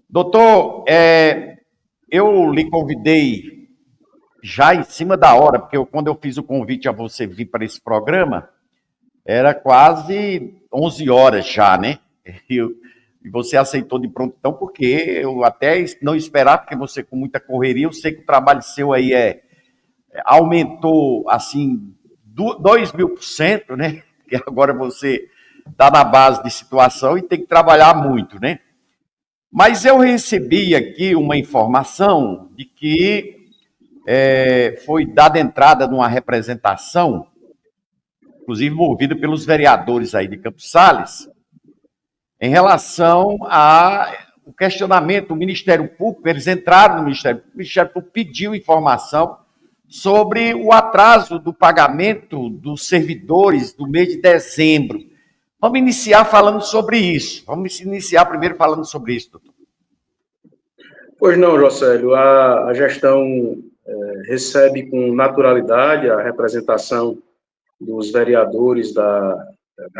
Doutor, eu lhe convidei já em cima da hora, porque quando eu fiz o convite a você vir para esse programa, era quase 11 horas já, né? E você aceitou de prontidão, porque eu até não esperava, porque você com muita correria, eu sei que o trabalho seu aí aumentou, assim, 2.000%, né? Que agora você está na base de situação e tem que trabalhar muito, né? Mas eu recebi aqui uma informação de que foi dada entrada numa representação, inclusive movida pelos vereadores aí de Campos Sales, em relação ao questionamento do Ministério Público. Eles entraram no Ministério Público, o Ministério Público pediu informação sobre o atraso do pagamento dos servidores do mês de dezembro. Vamos iniciar falando sobre isso. Vamos iniciar primeiro falando sobre isso, doutor. Pois não, Jocélio, a gestão recebe com naturalidade a representação dos vereadores da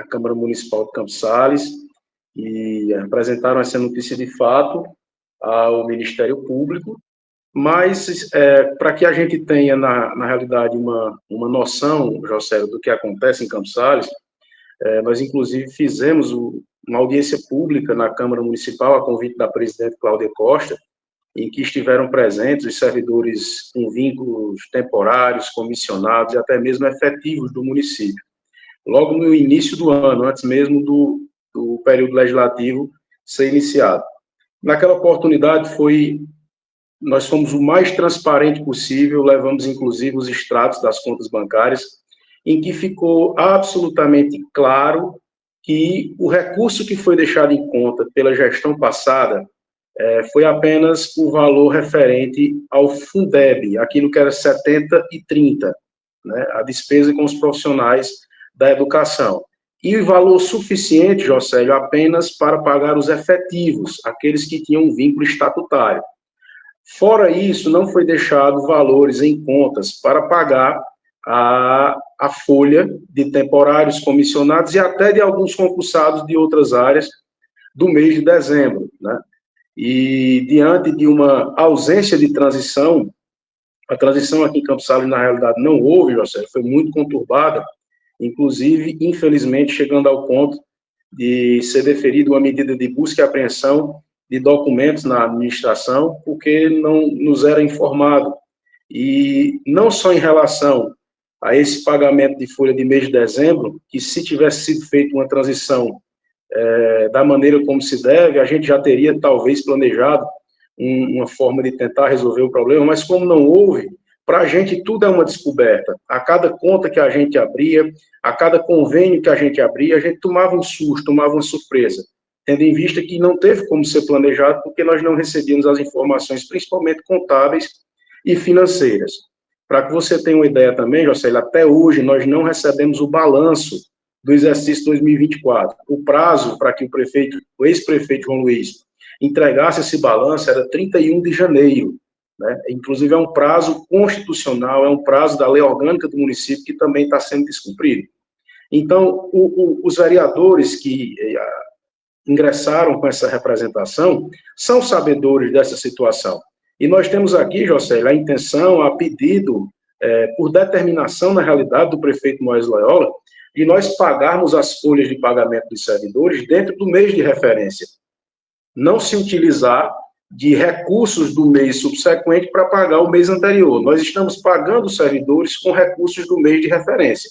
Câmara Municipal de Campos Sales e apresentaram essa notícia de fato ao Ministério Público, mas para que a gente tenha, na realidade, uma noção, Jocélio, do que acontece em Campos Sales, nós, inclusive, fizemos uma audiência pública na Câmara Municipal, a convite da presidente Cláudia Costa, em que estiveram presentes os servidores com vínculos temporários, comissionados e até mesmo efetivos do município. Logo no início do ano, antes mesmo do período legislativo ser iniciado. Naquela oportunidade nós fomos o mais transparente possível, levamos inclusive os extratos das contas bancárias, em que ficou absolutamente claro que o recurso que foi deixado em conta pela gestão passada foi apenas o valor referente ao Fundeb, aquilo que era 70 e 30, né, a despesa com os profissionais da educação. E o valor suficiente, Jocélio, apenas para pagar os efetivos, aqueles que tinham um vínculo estatutário. Fora isso, não foi deixado valores em contas para pagar a folha de temporários comissionados e até de alguns concursados de outras áreas do mês de dezembro, né? E diante de uma ausência de transição, a transição aqui em Campos Sales, na realidade, não houve, José, foi muito conturbada, inclusive, infelizmente, chegando ao ponto de ser deferida uma medida de busca e apreensão de documentos na administração, porque não nos era informado. E não só em relação a esse pagamento de folha de mês de dezembro, que se tivesse sido feita uma transição da maneira como se deve, a gente já teria talvez planejado uma forma de tentar resolver o problema, mas como não houve, para a gente tudo é uma descoberta. A cada conta que a gente abria, a cada convênio que a gente abria, a gente tomava um susto, tomava uma surpresa, tendo em vista que não teve como ser planejado, porque nós não recebíamos as informações, principalmente contábeis e financeiras. Para que você tenha uma ideia também, Jocélio, até hoje nós não recebemos o balanço do exercício 2024. O prazo para que o ex-prefeito João Luiz entregasse esse balanço era 31 de janeiro. Né? Inclusive, é um prazo constitucional, é um prazo da lei orgânica do município que também está sendo descumprido. Então, os vereadores que ingressaram com essa representação são sabedores dessa situação. E nós temos aqui, José, a intenção, a pedido, por determinação, na realidade, do prefeito Moisés Loyola, de nós pagarmos as folhas de pagamento dos servidores dentro do mês de referência. Não se utilizar de recursos do mês subsequente para pagar o mês anterior. Nós estamos pagando os servidores com recursos do mês de referência.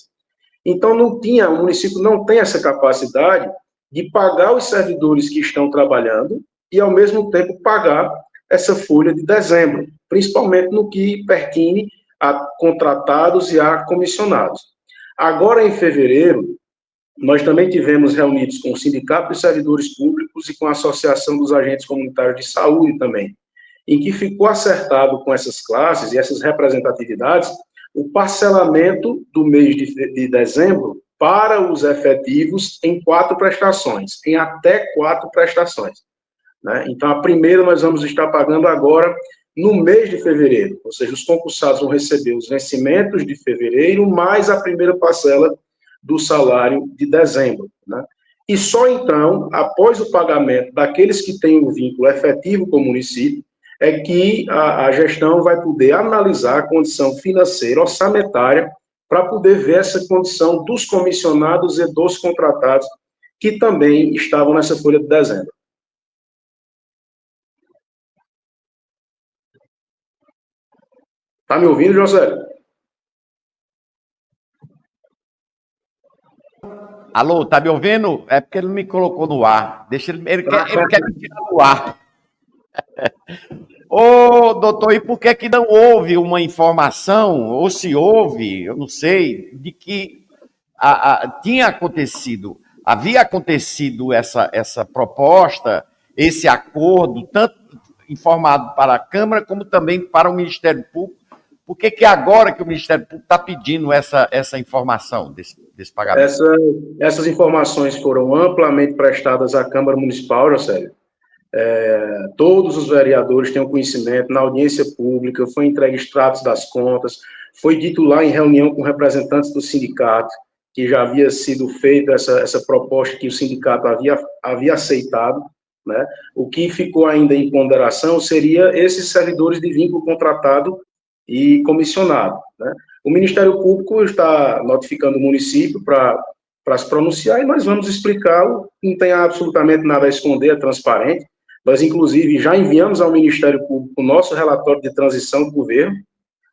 Então, o município não tem essa capacidade de pagar os servidores que estão trabalhando e, ao mesmo tempo, pagar essa folha de dezembro, principalmente no que pertine a contratados e a comissionados. Agora, em fevereiro, nós também tivemos reunidos com o Sindicato dos Servidores Públicos e com a Associação dos Agentes Comunitários de Saúde também, em que ficou acertado com essas classes e essas representatividades o parcelamento do mês de dezembro para os efetivos em 4 prestações, em até 4 prestações. Né? Então, a primeira nós vamos estar pagando agora no mês de fevereiro, ou seja, os concursados vão receber os vencimentos de fevereiro mais a primeira parcela do salário de dezembro. Né? e só então, após o pagamento daqueles que têm o vínculo efetivo com o município, é que a gestão vai poder analisar a condição financeira, orçamentária, para poder ver essa condição dos comissionados e dos contratados que também estavam nessa folha de dezembro. Está me ouvindo, José? Alô, tá me ouvindo? É porque ele não me colocou no ar. Deixa ele quer me tirar do ar. Ô, doutor, e por que que não houve uma informação, ou se houve, eu não sei, de que havia acontecido essa proposta, esse acordo, tanto informado para a Câmara como também para o Ministério Público? Por que que agora que o Ministério Público está pedindo essa informação desse pagamento? Essas informações foram amplamente prestadas à Câmara Municipal, José. Todos os vereadores têm o conhecimento, na audiência pública, foi entregue extratos das contas, foi dito lá em reunião com representantes do sindicato, que já havia sido feita essa proposta que o sindicato havia aceitado, né? O que ficou ainda em ponderação seria esses servidores de vínculo contratado e comissionado, né? O Ministério Público está notificando o município para se pronunciar e nós vamos explicar, não tem absolutamente nada a esconder, é transparente. Nós, inclusive, já enviamos ao Ministério Público o nosso relatório de transição do governo,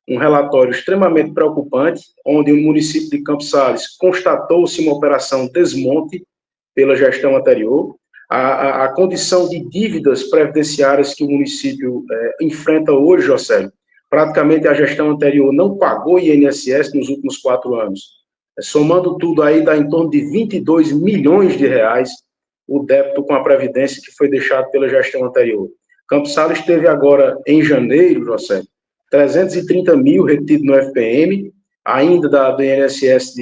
um relatório extremamente preocupante, onde o município de Campos Sales constatou-se uma operação desmonte pela gestão anterior, a condição de dívidas previdenciárias que o município enfrenta hoje, José, praticamente a gestão anterior não pagou INSS nos últimos 4 anos. Somando tudo aí, dá em torno de 22 milhões de reais o débito com a Previdência que foi deixado pela gestão anterior. Campos Sales teve agora, em janeiro, José, 330 mil retido no FPM, ainda do INSS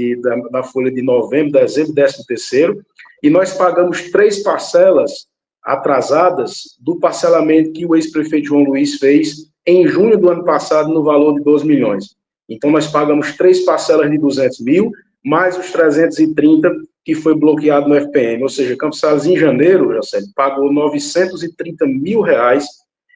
da folha de novembro, dezembro, 13º, e nós pagamos 3 parcelas atrasadas do parcelamento que o ex-prefeito João Luiz fez em junho do ano passado, no valor de 12 milhões. Então, nós pagamos 3 parcelas de 200 mil, mais os 330 que foi bloqueado no FPM. Ou seja, Campos Sales, em janeiro, pagou 930 mil reais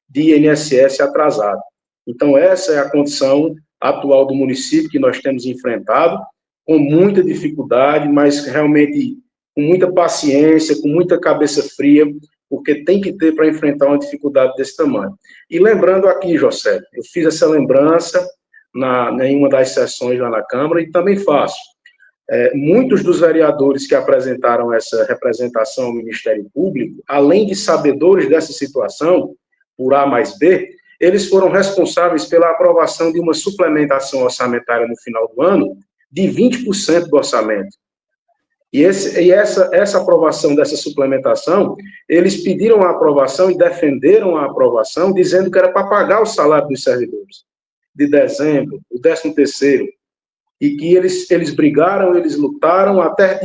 de INSS atrasado. Então, essa é a condição atual do município que nós temos enfrentado, com muita dificuldade, mas realmente com muita paciência, com muita cabeça fria, porque tem que ter para enfrentar uma dificuldade desse tamanho. E lembrando aqui, José, eu fiz essa lembrança em uma das sessões lá na Câmara e também faço. Muitos dos vereadores que apresentaram essa representação ao Ministério Público, além de sabedores dessa situação, por A mais B, eles foram responsáveis pela aprovação de uma suplementação orçamentária no final do ano de 20% do orçamento. E essa aprovação dessa suplementação, eles pediram a aprovação e defenderam a aprovação, dizendo que era para pagar o salário dos servidores de dezembro, o 13º, e que eles brigaram, eles lutaram, até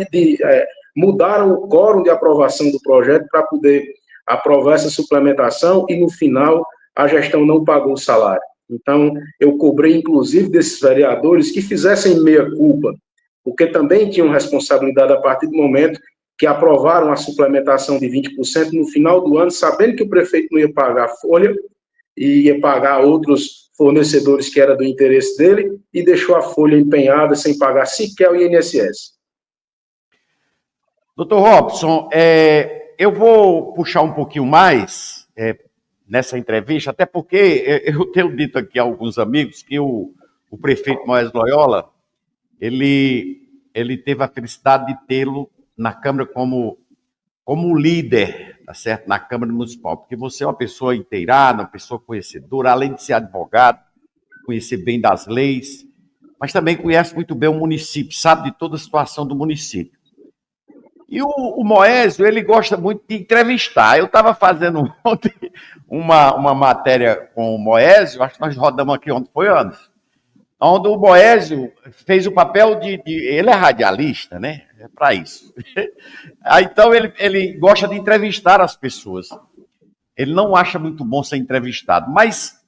mudaram o quórum de aprovação do projeto para poder aprovar essa suplementação, e no final a gestão não pagou o salário. Então, eu cobrei, inclusive, desses vereadores que fizessem meia-culpa, porque também tinham responsabilidade a partir do momento que aprovaram a suplementação de 20% no final do ano, sabendo que o prefeito não ia pagar a folha, e ia pagar outros fornecedores que era do interesse dele, e deixou a folha empenhada sem pagar sequer o INSS. Doutor Robson, eu vou puxar um pouquinho mais nessa entrevista, até porque eu tenho dito aqui a alguns amigos que o prefeito Moés Loyola, ele teve a felicidade de tê-lo na Câmara como líder, tá certo? Na Câmara Municipal, porque você é uma pessoa inteirada, uma pessoa conhecedora, além de ser advogado, conhecer bem das leis, mas também conhece muito bem o município, sabe de toda a situação do município. E o Moésio, ele gosta muito de entrevistar. Eu estava fazendo ontem uma matéria com o Moésio, acho que nós rodamos aqui ontem, foi anos, onde o Moésio fez o papel ele é radialista, né? É para isso. Então, ele gosta de entrevistar as pessoas. Ele não acha muito bom ser entrevistado, mas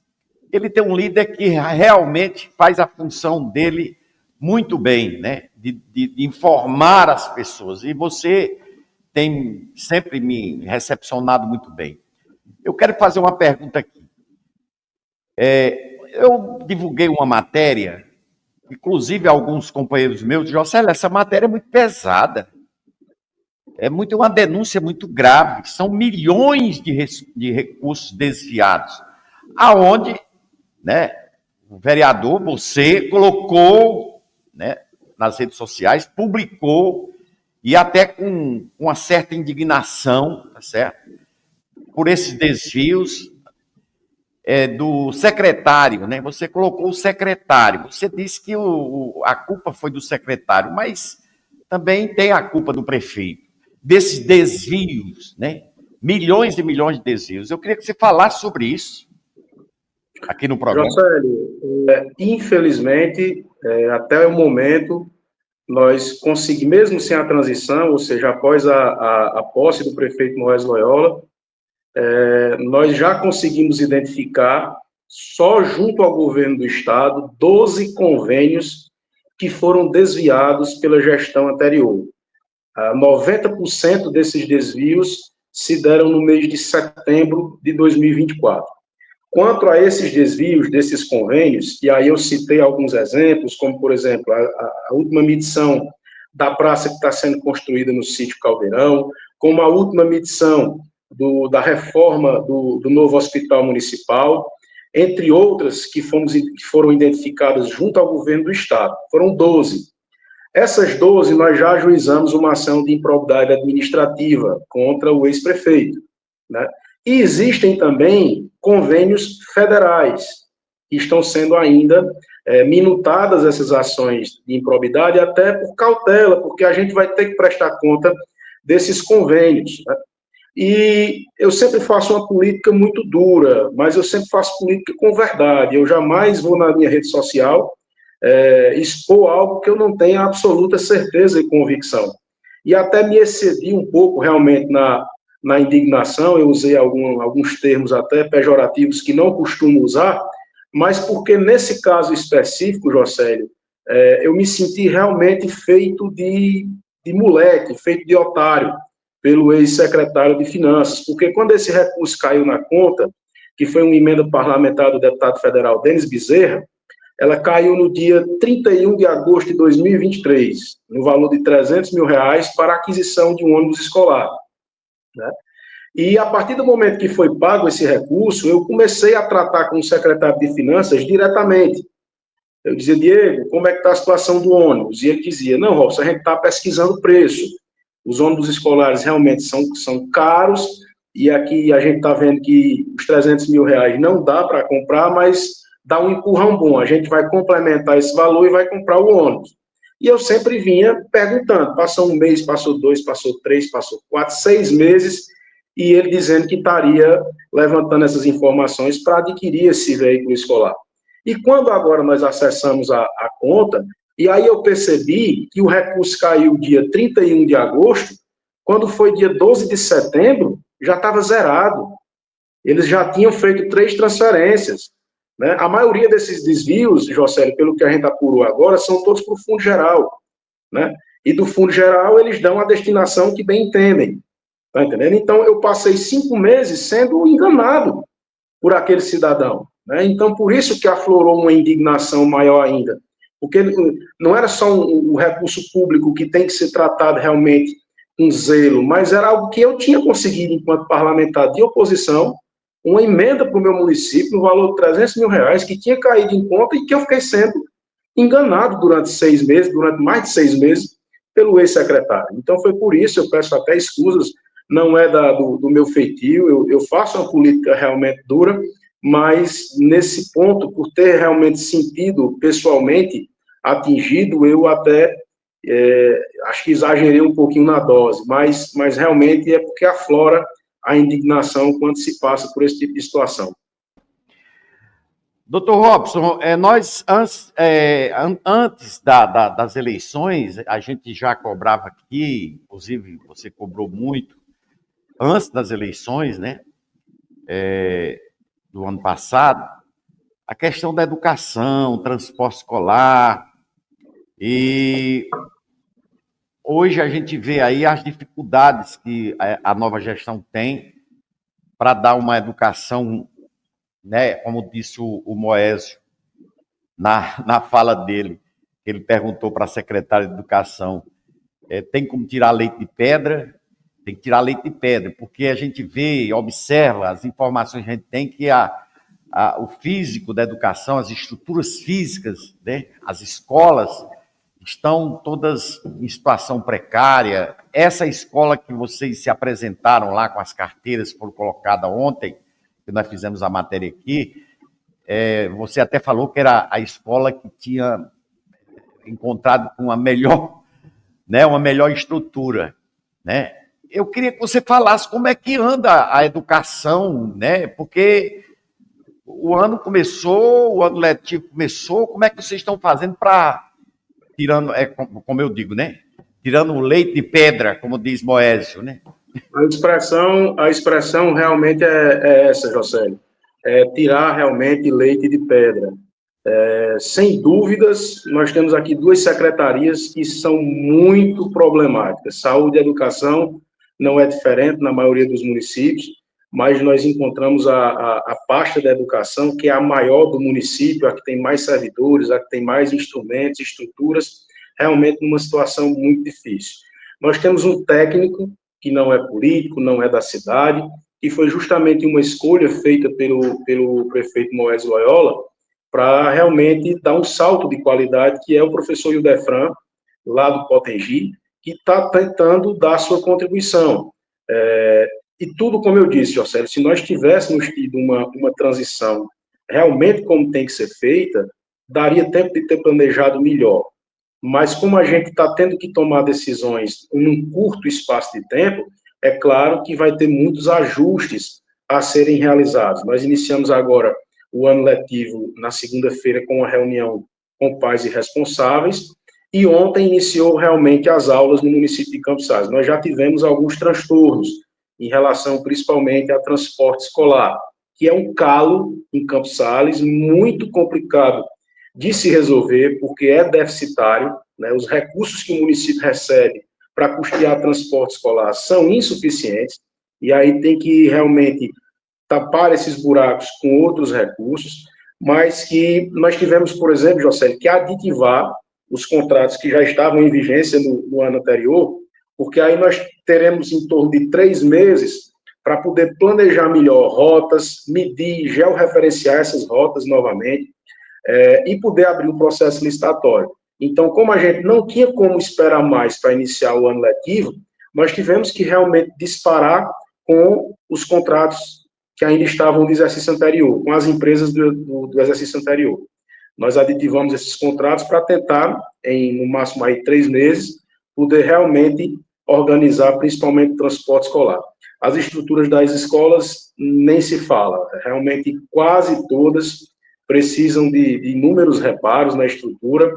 ele tem um líder que realmente faz a função dele muito bem, né? De informar as pessoas. E você tem sempre me recepcionado muito bem. Eu quero fazer uma pergunta aqui. Eu divulguei uma matéria, inclusive alguns companheiros meus, Jocélio, essa matéria é muito pesada. Uma denúncia muito grave. São milhões de recursos desviados. Aonde, né, o vereador, você colocou, né, nas redes sociais, publicou, e até com uma certa indignação, tá certo? Por esses desvios do secretário, né? Você colocou o secretário. Você disse que a culpa foi do secretário, mas também tem a culpa do prefeito. Desses desvios, né? Milhões de desvios. Eu queria que você falasse sobre isso aqui no programa. Jocélio, infelizmente, até o momento, nós conseguimos, mesmo sem a transição, ou seja, após a posse do prefeito Moisés Loyola, nós já conseguimos identificar, só junto ao governo do estado, 12 convênios que foram desviados pela gestão anterior. 90% desses desvios se deram no mês de setembro de 2024. Quanto a esses desvios desses convênios, e aí eu citei alguns exemplos, como, por exemplo, a última medição da praça que está sendo construída no sítio Caldeirão, como a última medição da reforma do novo hospital municipal, entre outras que foram identificadas junto ao governo do estado. Foram 12. Essas 12, nós já ajuizamos uma ação de improbidade administrativa contra o ex-prefeito, né? E existem também convênios federais, que estão sendo ainda minutadas essas ações de improbidade, até por cautela, porque a gente vai ter que prestar conta desses convênios, né? E eu sempre faço uma política muito dura, mas eu sempre faço política com verdade. Eu jamais vou na minha rede social expor algo que eu não tenha absoluta certeza e convicção. E até me excedi um pouco, realmente, na indignação, eu usei alguns termos até pejorativos que não costumo usar, mas porque nesse caso específico, Jocélio, eu me senti realmente feito de moleque, feito de otário, pelo ex-secretário de Finanças, porque quando esse recurso caiu na conta, que foi uma emenda parlamentar do deputado federal Denis Bezerra, ela caiu no dia 31 de agosto de 2023, no valor de R$300 mil para a aquisição de um ônibus escolar, né? E a partir do momento que foi pago esse recurso, eu comecei a tratar com o secretário de Finanças diretamente. Eu dizia, Diego, como é que está a situação do ônibus? E ele dizia, não, Robson, a gente está pesquisando o preço. Os ônibus escolares realmente são caros, e aqui a gente está vendo que os R$300 mil não dá para comprar, mas dá um empurrão bom. A gente vai complementar esse valor e vai comprar o ônibus. E eu sempre vinha perguntando, passou um mês, passou 2, passou 3, passou 4, 6 meses, e ele dizendo que estaria levantando essas informações para adquirir esse veículo escolar. E quando agora nós acessamos a conta, e aí eu percebi que o recurso caiu dia 31 de agosto, quando foi dia 12 de setembro, já estava zerado. Eles já tinham feito 3 transferências, né? A maioria desses desvios, Jocélio, pelo que a gente apurou agora, são todos para o Fundo Geral, né? E do Fundo Geral eles dão a destinação que bem entendem, tá entendendo? Então eu passei 5 meses sendo enganado por aquele cidadão, né? Então por isso que aflorou uma indignação maior ainda, porque não era só um recurso público que tem que ser tratado realmente com zelo, mas era algo que eu tinha conseguido, enquanto parlamentar de oposição, uma emenda para o meu município no valor de R$300 mil, que tinha caído em conta e que eu fiquei sendo enganado durante 6 meses, durante mais de 6 meses, pelo ex-secretário. Então foi por isso, eu peço até escusas, não é do meu feitio, eu faço uma política realmente dura, mas nesse ponto, por ter realmente sentido pessoalmente atingido, eu até acho que exagerei um pouquinho na dose, mas realmente é porque aflora a indignação quando se passa por esse tipo de situação. Doutor Robson, nós, antes das eleições, a gente já cobrava aqui, inclusive você cobrou muito, antes das eleições, né, do ano passado, a questão da educação, transporte escolar, e hoje a gente vê aí as dificuldades que a nova gestão tem para dar uma educação, né, como disse o Moésio na fala dele, ele perguntou para a secretária de Educação, tem como tirar leite de pedra? Tem que tirar leite de pedra, porque a gente vê, observa, as informações que a gente tem que o físico da educação, as estruturas físicas, né, as escolas, estão todas em situação precária. Essa escola que vocês se apresentaram lá com as carteiras que foram colocadas ontem, que nós fizemos a matéria aqui, você até falou que era a escola que tinha encontrado uma melhor, né, uma melhor estrutura, né? Eu queria que você falasse como é que anda a educação, né? Porque o ano começou, o ano letivo começou, como é que vocês estão fazendo para, tirando, como eu digo, né? Tirando o leite de pedra, como diz Moésio, né? A expressão realmente é essa, José. É tirar realmente leite de pedra. Sem dúvidas, nós temos aqui duas secretarias que são muito problemáticas. Saúde e educação não é diferente na maioria dos municípios, mas nós encontramos a pasta da educação, que é a maior do município, a que tem mais servidores, a que tem mais instrumentos, estruturas, realmente numa situação muito difícil. Nós temos um técnico que não é político, não é da cidade, que foi justamente uma escolha feita pelo prefeito Moésio Loyola, para realmente dar um salto de qualidade, que é o professor Ildefran, lá do Potengi, que está tentando dar sua contribuição. E tudo, como eu disse, José, se nós tivéssemos tido uma transição realmente como tem que ser feita, daria tempo de ter planejado melhor. Mas como a gente está tendo que tomar decisões num curto espaço de tempo, é claro que vai ter muitos ajustes a serem realizados. Nós iniciamos agora o ano letivo na segunda-feira com uma reunião com pais e responsáveis, e ontem iniciou realmente as aulas no município de Campos Sales. Nós já tivemos alguns transtornos em relação principalmente a transporte escolar, que é um calo em Campos Sales muito complicado de se resolver, porque é deficitário, né? Os recursos que o município recebe para custear transporte escolar são insuficientes, e aí tem que realmente tapar esses buracos com outros recursos, mas que nós tivemos, por exemplo, José, que aditivar os contratos que já estavam em vigência no ano anterior, porque aí nós teremos em torno de 3 meses para poder planejar melhor rotas, medir, georreferenciar essas rotas novamente, e poder abrir um processo licitatório. Então, como a gente não tinha como esperar mais para iniciar o ano letivo, nós tivemos que realmente disparar com os contratos que ainda estavam no exercício anterior, com as empresas do exercício anterior. Nós aditivamos esses contratos para tentar, no máximo aí 3 meses, poder realmente organizar principalmente o transporte escolar. As estruturas das escolas nem se fala, realmente quase todas precisam de inúmeros reparos na estrutura,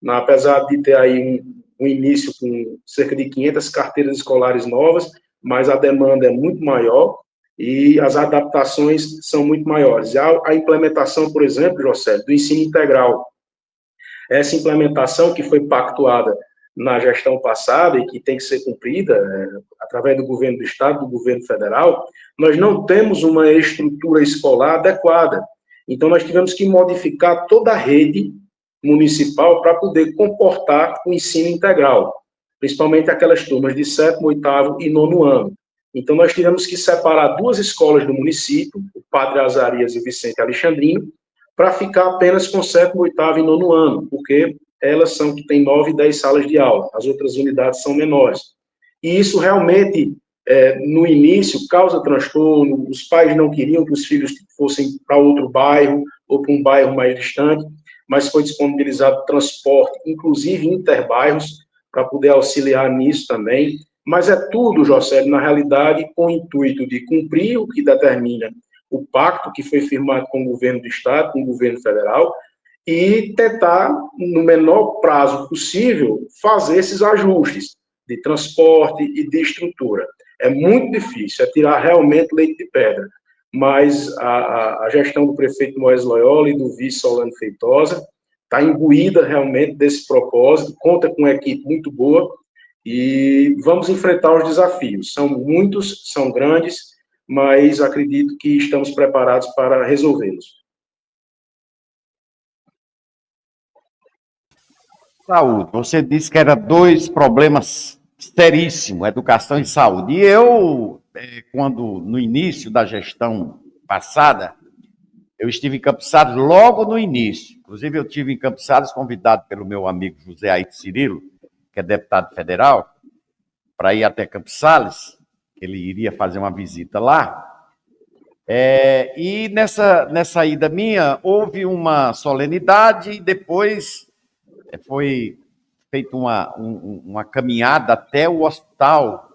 apesar de ter aí um início com cerca de 500 carteiras escolares novas, mas a demanda é muito maior e as adaptações são muito maiores. A implementação, por exemplo, José, do ensino integral, essa implementação que foi pactuada na gestão passada e que tem que ser cumprida através do governo do Estado, do governo federal, nós não temos uma estrutura escolar adequada. Então, nós tivemos que modificar toda a rede municipal para poder comportar o ensino integral, principalmente aquelas turmas de 7º, 8º e 9º ano. Então, nós tivemos que separar 2 escolas do município, o Padre Azarias e o Vicente Alexandrino, para ficar apenas com 7º, 8º e 9º ano, porque elas são que têm 9 e 10 salas de aula, as outras unidades são menores. E isso realmente, no início, causa transtorno, os pais não queriam que os filhos fossem para outro bairro, ou para um bairro mais distante, mas foi disponibilizado transporte, inclusive interbairros, para poder auxiliar nisso também. Mas é tudo, José, na realidade, com o intuito de cumprir o que determina o pacto que foi firmado com o governo do Estado, com o governo federal, e tentar, no menor prazo possível, fazer esses ajustes de transporte e de estrutura. É muito difícil, é tirar realmente leite de pedra, mas a gestão do prefeito Moésio Loyola e do vice Solano Feitosa está imbuída realmente desse propósito, conta com uma equipe muito boa, e vamos enfrentar os desafios. São muitos, são grandes, mas acredito que estamos preparados para resolvê-los. Saúde. Você disse que era dois problemas seríssimos, educação e saúde. E eu, quando no início da gestão passada, eu estive em Campos Sales logo no início. Inclusive, eu estive em Campos Sales convidado pelo meu amigo José Aide Cirilo, que é deputado federal, para ir até Campos Sales, que ele iria fazer uma visita lá. E nessa ida minha, houve uma solenidade e depois foi feita uma caminhada até o hospital,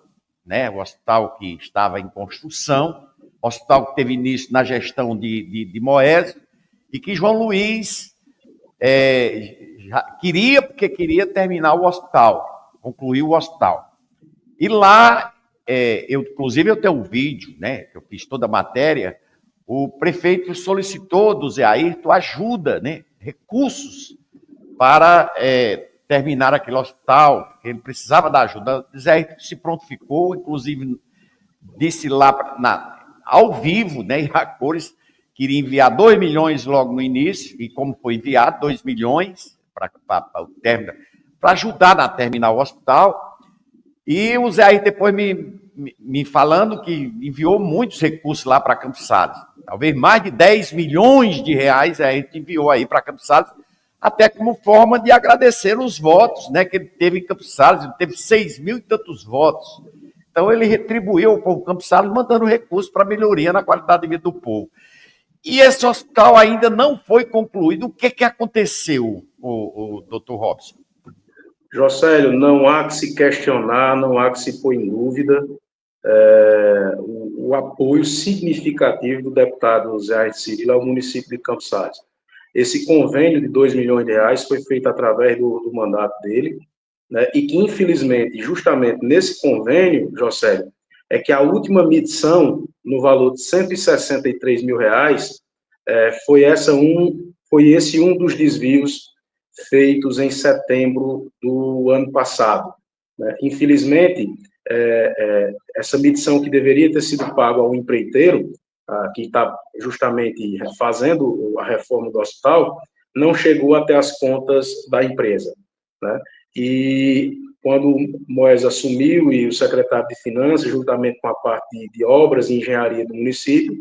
né? O hospital que estava em construção, hospital que teve início na gestão de Moésio, e que João Luiz porque queria terminar o hospital, concluir o hospital. E lá, inclusive eu tenho um vídeo, né, que eu fiz toda a matéria, o prefeito solicitou do Zé Ayrton ajuda, né, recursos para terminar aquele hospital, porque ele precisava da ajuda. O Zé Ayrton se prontificou, inclusive disse lá ao vivo, né, em a cores, queria enviar 2 milhões logo no início, e como foi enviado, 2 milhões para o término, para ajudar a terminar o hospital. E o Zé aí depois me falando que enviou muitos recursos lá para Campos Sales. Talvez mais de 10 milhões de reais a gente enviou aí para Campos Sales, até como forma de agradecer os votos, né, que ele teve em Campos Sales. Ele teve 6 mil e tantos votos. Então ele retribuiu ao povo Campos Sales mandando recursos para melhoria na qualidade de vida do povo. E esse hospital ainda não foi concluído. O que aconteceu, o doutor Robson? Jocélio, não há que se questionar, não há que se pôr em dúvida o apoio significativo do deputado Zé Ayrton Cirilo ao município de Campos Sales. Esse convênio de 2 milhões de reais foi feito através do mandato dele, né, e que, infelizmente, justamente nesse convênio, Jocélio, é que a última medição, no valor de 163 mil reais, foi esse um dos desvios feitos em setembro do ano passado. Né? Infelizmente, essa medição que deveria ter sido paga ao empreiteiro, que está justamente fazendo a reforma do hospital, não chegou até as contas da empresa. Né? E quando o Moés assumiu e o secretário de Finanças, juntamente com a parte de obras e engenharia do município,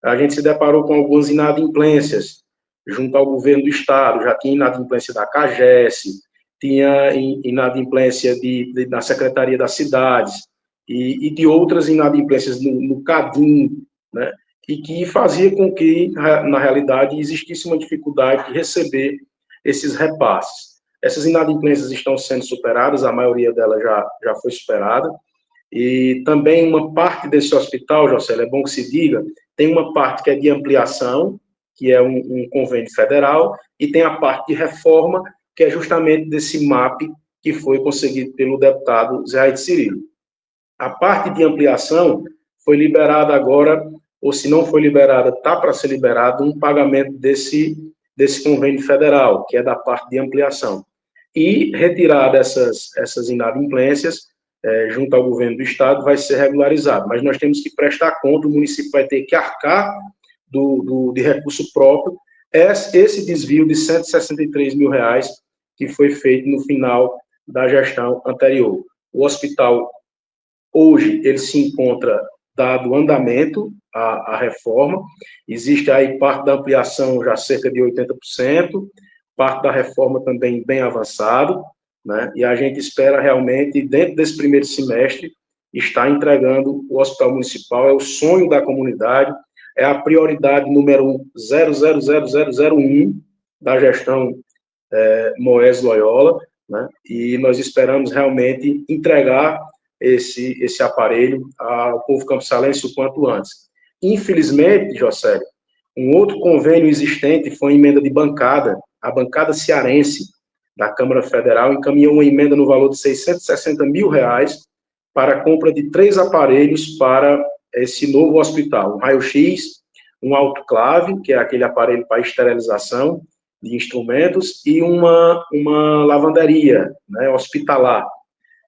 a gente se deparou com algumas inadimplências junto ao governo do estado. Já tinha inadimplência da CAGES, tinha inadimplência na Secretaria das Cidades e de outras inadimplências no CADIM, né? E que fazia com que, na realidade, existisse uma dificuldade de receber esses repasses. Essas inadimplências estão sendo superadas, a maioria delas já foi superada, e também uma parte desse hospital, Jocélio, é bom que se diga, tem uma parte que é de ampliação, que é um convênio federal, e tem a parte de reforma, que é justamente desse MAP que foi conseguido pelo deputado Zé Ayrton Cirilo. A parte de ampliação foi liberada agora, ou se não foi liberada, está para ser liberado um pagamento desse convênio federal, que é da parte de ampliação. E retirar essas inadimplências, junto ao governo do estado, vai ser regularizado. Mas nós temos que prestar conta, o município vai ter que arcar de recurso próprio esse desvio de 163 mil reais que foi feito no final da gestão anterior. O hospital, hoje, ele se encontra dado andamento à reforma, existe aí parte da ampliação já cerca de 80%, parte da reforma também bem avançado, né? E a gente espera realmente, dentro desse primeiro semestre, estar entregando o hospital municipal, é o sonho da comunidade, é a prioridade número 000001 da gestão Moés Loyola, né? E nós esperamos realmente entregar esse aparelho ao povo campossalense o quanto antes. Infelizmente, Jocélio, um outro convênio existente foi a emenda de bancada, a bancada cearense da Câmara Federal encaminhou uma emenda no valor de 660 mil reais para a compra de 3 aparelhos para esse novo hospital, um raio-x, um autoclave, que é aquele aparelho para esterilização de instrumentos, e uma lavanderia, né, hospitalar.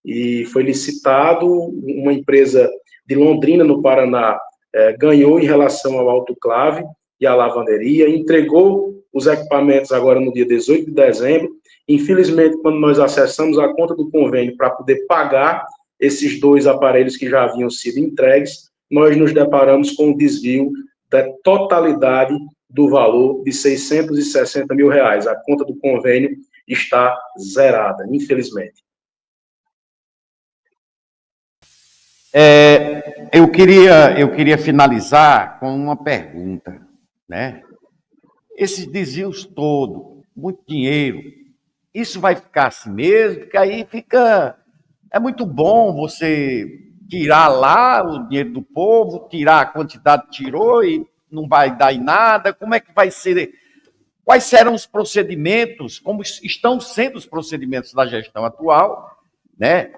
e foi licitado, uma empresa de Londrina, no Paraná, ganhou em relação ao autoclave e à lavanderia, entregou os equipamentos agora no dia 18 de dezembro. Infelizmente, quando nós acessamos a conta do convênio para poder pagar esses 2 aparelhos que já haviam sido entregues, nós nos deparamos com o desvio da totalidade do valor de R$ 660 mil. A conta do convênio está zerada, infelizmente. Eu queria finalizar com uma pergunta, né? Esses desvios todos, muito dinheiro, isso vai ficar assim mesmo? Porque aí fica... É muito bom você tirar lá o dinheiro do povo, tirar a quantidade que tirou e não vai dar em nada. Como é que vai ser? Quais serão os procedimentos, como estão sendo os procedimentos da gestão atual, né?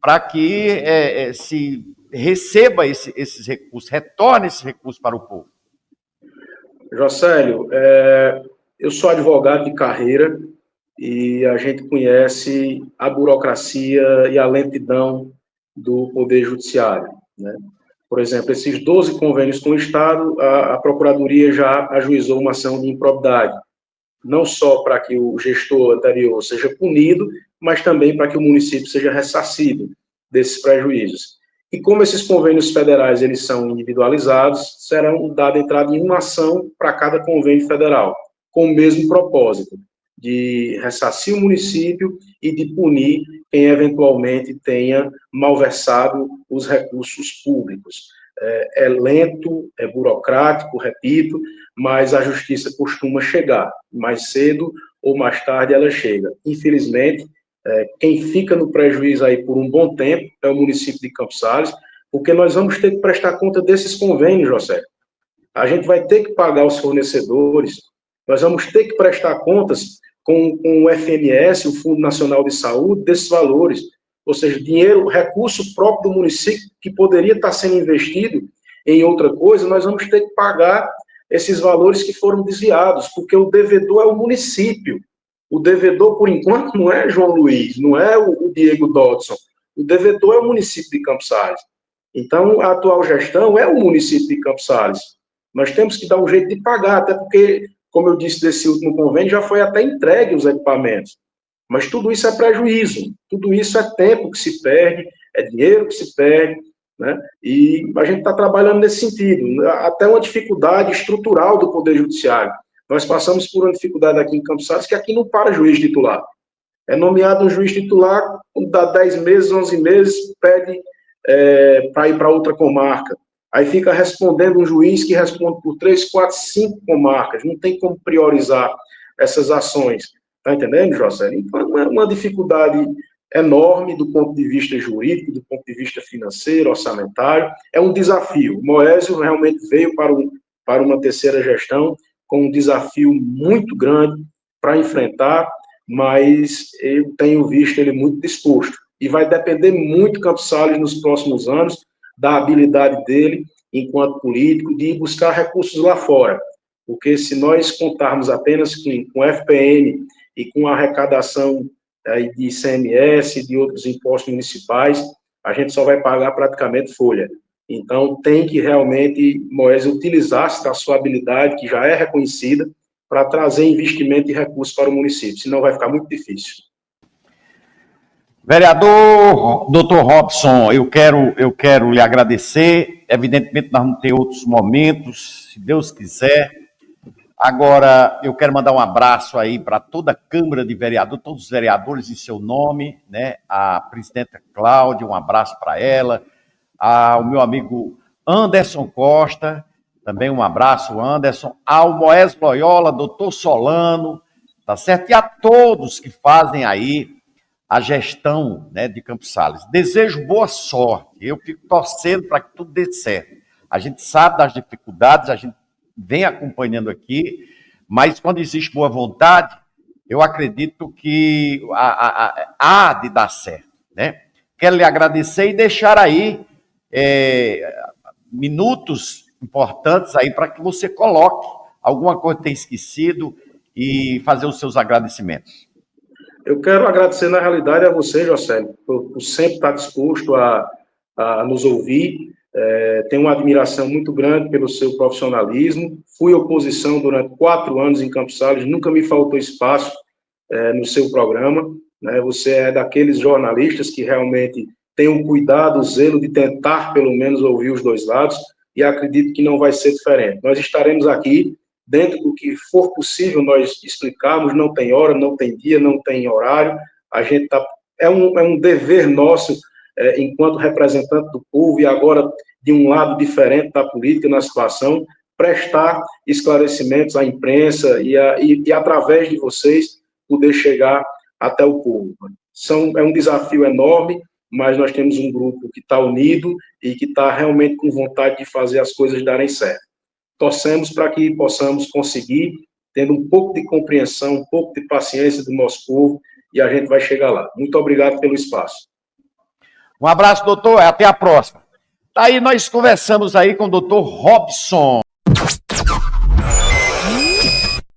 Para que se receba esses recursos, retorne esse recurso para o povo. Jocélio, eu sou advogado de carreira e a gente conhece a burocracia e a lentidão do Poder Judiciário, né? Por exemplo, esses 12 convênios com o Estado, a Procuradoria já ajuizou uma ação de improbidade, não só para que o gestor anterior seja punido, mas também para que o município seja ressarcido desses prejuízos. E como esses convênios federais eles são individualizados, serão dada entrada em uma ação para cada convênio federal, com o mesmo propósito, de ressarcir o município e de punir quem eventualmente tenha malversado os recursos públicos. É lento, é burocrático, repito, mas a justiça costuma chegar. Mais cedo ou mais tarde ela chega. Infelizmente, quem fica no prejuízo aí por um bom tempo é o município de Campos Sales, porque nós vamos ter que prestar conta desses convênios, José. A gente vai ter que pagar os fornecedores, nós vamos ter que prestar contas com o FNS, o Fundo Nacional de Saúde, desses valores. Ou seja, dinheiro, recurso próprio do município que poderia estar sendo investido em outra coisa, nós vamos ter que pagar esses valores que foram desviados, porque o devedor é o município. O devedor, por enquanto, não é João Luiz, não é o Diego Dodson. O devedor é o município de Campos Sales. Então, a atual gestão é o município de Campos Sales. Nós temos que dar um jeito de pagar, até porque, como eu disse, desse último convênio já foi até entregue os equipamentos. Mas tudo isso é prejuízo, tudo isso é tempo que se perde, é dinheiro que se perde, né? E a gente está trabalhando nesse sentido, até uma dificuldade estrutural do Poder Judiciário. Nós passamos por uma dificuldade aqui em Campos Sales, que aqui não para juiz titular. É nomeado um juiz titular, dá 10 meses, 11 meses, pede para ir para outra comarca. Aí fica respondendo um juiz que responde por 3, 4, 5 comarcas. Não tem como priorizar essas ações. Está entendendo, José? Então, é uma dificuldade enorme do ponto de vista jurídico, do ponto de vista financeiro, orçamentário. É um desafio. O Moésio realmente veio para uma terceira gestão com um desafio muito grande para enfrentar, mas eu tenho visto ele muito disposto. E vai depender muito, Campos Sales, nos próximos anos, da habilidade dele, enquanto político, de ir buscar recursos lá fora. Porque se nós contarmos apenas com FPM e com a arrecadação de ICMS e de outros impostos municipais, a gente só vai pagar praticamente folha. Então, tem que realmente, Moésio, utilizar-se da sua habilidade, que já é reconhecida, para trazer investimento e recursos para o município, senão vai ficar muito difícil. Vereador Dr. Robson, eu quero lhe agradecer. Evidentemente, nós vamos ter outros momentos, se Deus quiser. Agora, eu quero mandar um abraço aí para toda a Câmara de Vereadores, todos os vereadores em seu nome, né? A presidenta Cláudia, um abraço para ela. Ao meu amigo Anderson Costa, também um abraço, Anderson. Ao Moés Loyola, doutor Solano, tá certo? E a todos que fazem aí a gestão, né, de Campos Sales. Desejo boa sorte. Eu fico torcendo para que tudo dê certo. A gente sabe das dificuldades, a gente vem acompanhando aqui, mas quando existe boa vontade, eu acredito que há de dar certo, né? Quero lhe agradecer e deixar aí minutos importantes aí para que você coloque alguma coisa que tenha esquecido e fazer os seus agradecimentos. Eu quero agradecer, na realidade, a você, José, por sempre estar disposto a nos ouvir. Tenho uma admiração muito grande pelo seu profissionalismo. Fui oposição durante 4 anos em Campos Sales, nunca me faltou espaço no seu programa. Né? Você é daqueles jornalistas que realmente tem um cuidado, o zelo de tentar, pelo menos, ouvir os dois lados, e acredito que não vai ser diferente. Nós estaremos aqui, dentro do que for possível nós explicarmos, não tem hora, não tem dia, não tem horário, a gente tá, é um dever nosso, enquanto representante do povo, e agora de um lado diferente da política na situação, prestar esclarecimentos à imprensa e através de vocês, poder chegar até o povo. É um desafio enorme, mas nós temos um grupo que está unido e que está realmente com vontade de fazer as coisas darem certo. Torcemos para que possamos conseguir, tendo um pouco de compreensão, um pouco de paciência do nosso povo, e a gente vai chegar lá. Muito obrigado pelo espaço. Um abraço, doutor, até a próxima. Aí nós conversamos aí com o doutor Robson.